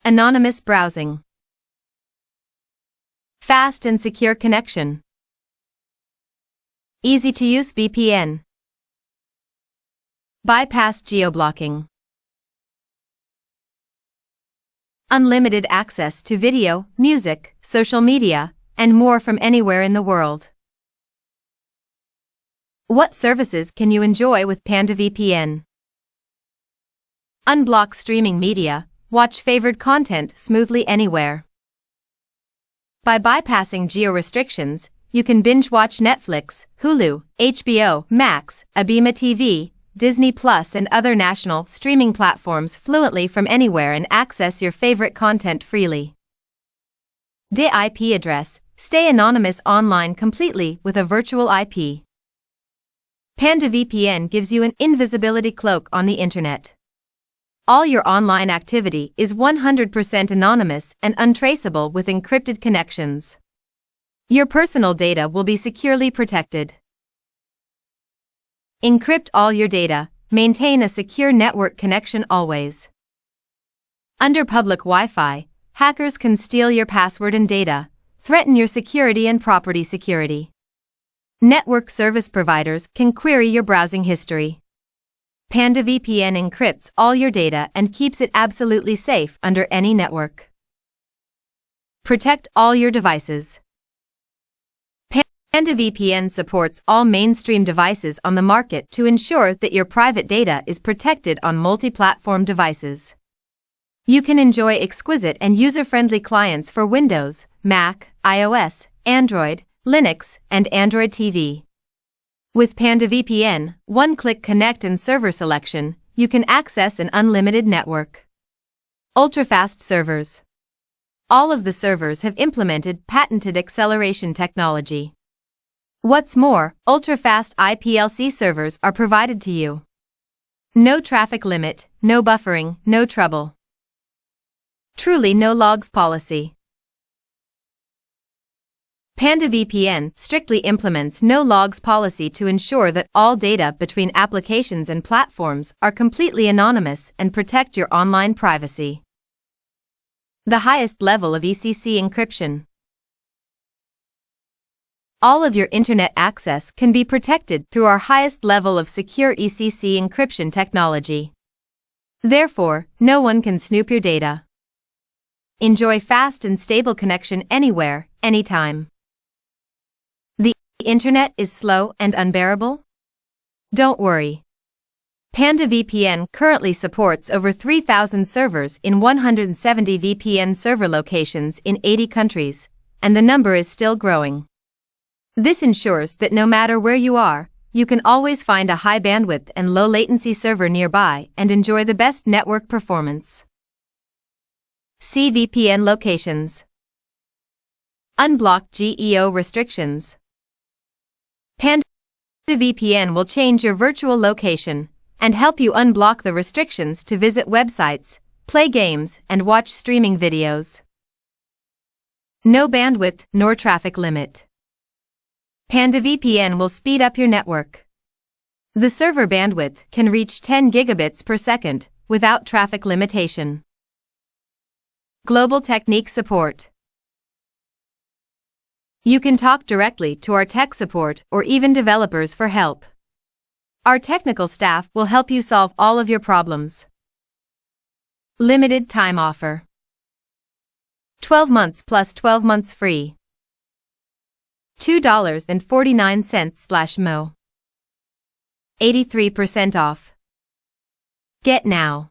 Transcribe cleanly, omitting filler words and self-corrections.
Anonymous browsing. Fast and secure connection. Easy-to-use VPN. Bypass geoblocking. Unlimited access to video, music, social media, and more from anywhere in the world. What services can you enjoy with Pandavpn? Unblock streaming media, watch favored content smoothly anywhere. By bypassing geo-restrictions, you can binge-watch Netflix, Hulu, HBO Max, Abema TV, Disney Plus and other national streaming platforms fluently from anywhere and access your favorite content freely. IP address, stay anonymous online completely with a virtual IP. Pandavpn gives you an invisibility cloak on the internet. All your online activity is 100% anonymous and untraceable with encrypted connections. Your personal data will be securely protected. Encrypt all your data, maintain a secure network connection always. Under public Wi-Fi, hackers can steal your password and data, threaten your security and property security. Network service providers can query your browsing history. Pandavpn encrypts all your data and keeps it absolutely safe under any network. Protect all your devices. Pandavpn supports all mainstream devices on the market to ensure that your private data is protected on multi-platform devices. You can enjoy exquisite and user-friendly clients for Windows, Mac, iOS, Android, Linux, and Android TV. With Pandavpn, one-click connect and server selection, you can access an unlimited network. Ultra-fast servers. All of the servers have implemented patented acceleration technology. What's more, ultra-fast IPLC servers are provided to you. No traffic limit, no buffering, no trouble. Truly no logs policy. Pandavpn strictly implements no logs policy to ensure that all data between applications and platforms are completely anonymous and protect your online privacy. The highest level of ECC encryption. All of your internet access can be protected through our highest level of secure ECC encryption technology. Therefore, no one can snoop your data. Enjoy fast and stable connection anywhere, anytime. The internet is slow and unbearable? Don't worry. Pandavpn currently supports over 3,000 servers in 170 VPN server locations in 80 countries, and the number is still growing. This ensures that no matter where you are, you can always find a high bandwidth and low latency server nearby and enjoy the best network performance. See VPN locations. Unblock GEO restrictions. Pandavpn will change your virtual location and help you unblock the restrictions to visit websites, play games, and watch streaming videos. No bandwidth nor traffic limit. Pandavpn will speed up your network. The server bandwidth can reach 10 gigabits per second without traffic limitation. Global technique support. You can talk directly to our tech support or even developers for help. Our technical staff will help you solve all of your problems. Limited time offer. 12 months plus 12 months free. $2.49/mo. 83% off. Get now.